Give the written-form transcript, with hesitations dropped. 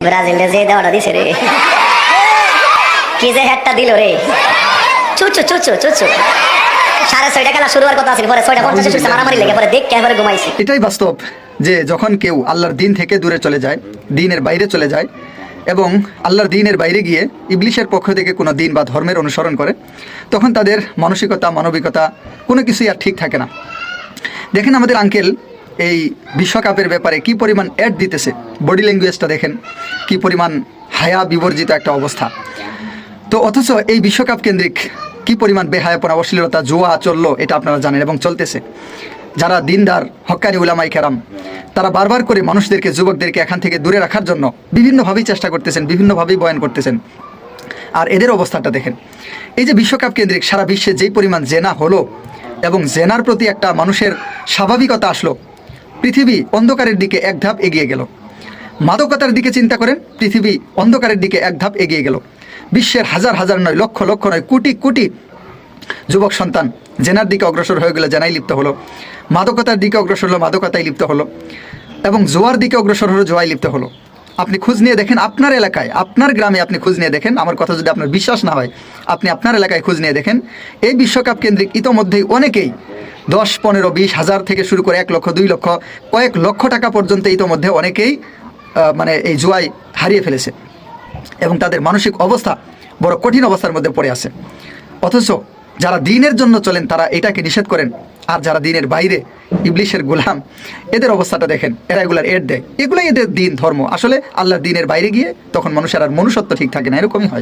Brazil যে দেওয়াটা দিছে রে, কি যে হেডটা দিল রে, চুচু চুচু চুচু। 6:30 খেলা শুরু হওয়ার কথা ছিল, পরে 6:50 শুরু মারামারি লেগে পরে দেখ একেবারে ঘুমাইছে। এটাই বাস্তব যে যখন কেউ আল্লাহর দিন থেকে দূরে চলে যায়, দিনের বাইরে চলে যায় এবং আল্লাহর দিনের বাইরে গিয়ে ইবলিশের পক্ষ থেকে কোনো দিন বা ধর্মের অনুসরণ করে, তখন তাদের মানসিকতা মানবিকতা কোনো কিছুই আর ঠিক থাকে না। দেখেন আমাদের আঙ্কেল এই বিশ্বকাপের ব্যাপারে কি পরিমাণ অ্যাড দিতেছে, বডি ল্যাঙ্গুয়েজটা দেখেন, কি পরিমাণ হায়া বিবর্জিত একটা অবস্থা। তো অথচ এই বিশ্বকাপ কেন্দ্রিক কি পরিমাণ বেহায়াপনা অশ্লীলতা জুয়া চললো এটা আপনারা জানেন এবং চলতেছে। যারা দিনদার হক্কানি উলামায়ে কেরাম তারা বারবার করে মানুষদেরকে, যুবকদেরকে এখান থেকে দূরে রাখার জন্য বিভিন্নভাবেই চেষ্টা করতেছেন, বিভিন্নভাবেই বয়ান করতেছেন। আর এদের অবস্থাটা দেখেন, এই যে বিশ্বকাপ কেন্দ্রিক সারা বিশ্বে যেই পরিমাণ জেনা হলো এবং জেনার প্রতি একটা মানুষের স্বাভাবিকতা আসলো, পৃথিবী অন্ধকারের দিকে এক ধাপ এগিয়ে গেল। মাদকতার দিকে চিন্তা করেন, পৃথিবী অন্ধকারের দিকে এক ধাপ এগিয়ে গেল। বিশ্বের হাজার হাজার নয়, লক্ষ লক্ষ নয়, কোটি কোটি যুবক সন্তান জেনার দিকে অগ্রসর হয়ে গেলে জেনায় লিপ্ত হলো, মাদকতার দিকে অগ্রসর হলো, মাদকতায় লিপ্ত হলো, এবং জোয়ার দিকে অগ্রসর হলো, জোয়ায় লিপ্ত হলো। আপনি খোঁজ নিয়ে দেখেন আপনার এলাকায়, আপনার গ্রামে আপনি খোঁজ নিয়ে দেখেন, আমার কথা যদি আপনার বিশ্বাস না হয় আপনি আপনার এলাকায় খোঁজ নিয়ে দেখেন। এই বিশ্বকাপ কেন্দ্রিক ইতোমধ্যেই অনেকেই 10, 15, 20 হাজার থেকে শুরু করে 1 লক্ষ, 2 লক্ষ, কয়েক লক্ষ টাকা পর্যন্ত ইতোমধ্যে অনেকেই মানে এই জুয়ায় হারিয়ে ফেলেছে এবং তাদের মানসিক অবস্থা বড় কঠিন অবস্থার মধ্যে পড়ে আছে। অথচ যারা দিনের জন্য চলেন তারা এটাকে নিষেধ করেন, আর যারা দিনের বাইরে ইবলিশের গোলাম এদের অবস্থাটা দেখেন, এরা এগুলার এড দেয়। এগুলোই এদের দিন ধর্ম। আসলে আল্লাহর দিনের বাইরে গিয়ে তখন মানুষের আর মনুষ্যত্ব ঠিক থাকে না, এরকমই হয়।